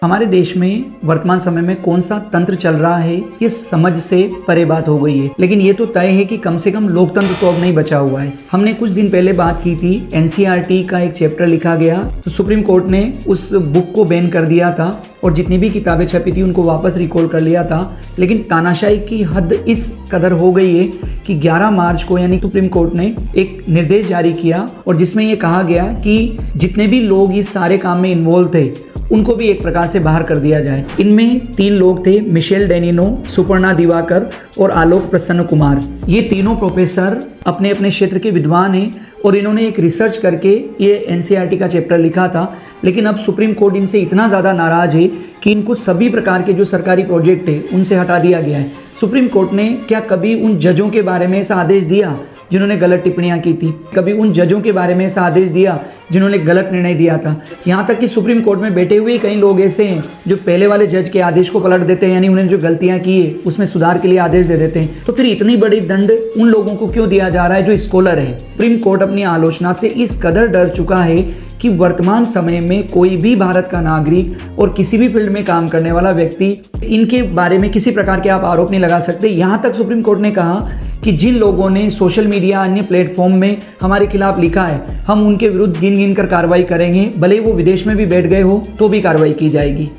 हमारे देश में वर्तमान समय में कौन सा तंत्र चल रहा है ये समझ से परे बात हो गई है, लेकिन ये तो तय है कि कम से कम लोकतंत्र तो अब नहीं बचा हुआ है। हमने कुछ दिन पहले बात की थी, एनसीईआरटी का एक चैप्टर लिखा गया तो सुप्रीम कोर्ट ने उस बुक को बैन कर दिया था और जितनी भी किताबें छपी थी उनको वापस रिकॉल कर लिया था। लेकिन तानाशाही की हद इस कदर हो गई है कि 11 मार्च को यानी सुप्रीम कोर्ट ने एक निर्देश जारी किया और जिसमें ये कहा गया कि जितने भी लोग इस सारे काम में इन्वॉल्व थे उनको भी एक प्रकार से बाहर कर दिया जाए। इनमें 3 लोग थे, मिशेल डेनिनो, सुपर्णा दिवाकर और आलोक प्रसन्न कुमार। ये तीनों प्रोफेसर अपने अपने क्षेत्र के विद्वान हैं और इन्होंने एक रिसर्च करके ये एनसीईआरटी का चैप्टर लिखा था। लेकिन अब सुप्रीम कोर्ट इनसे इतना ज़्यादा नाराज है कि इनको सभी प्रकार के जो सरकारी प्रोजेक्ट है उनसे हटा दिया गया है। सुप्रीम कोर्ट ने क्या कभी उन जजों के बारे में ऐसा आदेश दिया जिन्होंने गलत टिप्पणियां की थी? कभी उन जजों के बारे में ऐसा आदेश दिया जिन्होंने गलत निर्णय दिया था? यहाँ तक कि सुप्रीम कोर्ट में बैठे हुए कई लोग ऐसे हैं जो पहले वाले जज के आदेश को पलट देते हैं, यानी उन्होंने जो गलतियां की है उसमें सुधार के लिए आदेश दे देते हैं। तो फिर इतनी बड़ी दंड उन लोगों को क्यों दिया जा रहा है जो स्कॉलर है? सुप्रीम कोर्ट अपनी आलोचना से इस कदर डर चुका है कि वर्तमान समय में कोई भी भारत का नागरिक और किसी भी फील्ड में काम करने वाला व्यक्ति इनके बारे में किसी प्रकार के आप आरोप नहीं लगा सकते। यहाँ तक सुप्रीम कोर्ट ने कहा कि जिन लोगों ने सोशल मीडिया अन्य प्लेटफॉर्म में हमारे खिलाफ लिखा है हम उनके विरुद्ध गिन गिन कर कार्रवाई करेंगे, भले ही वो विदेश में भी बैठ गए हो तो भी कार्रवाई की जाएगी।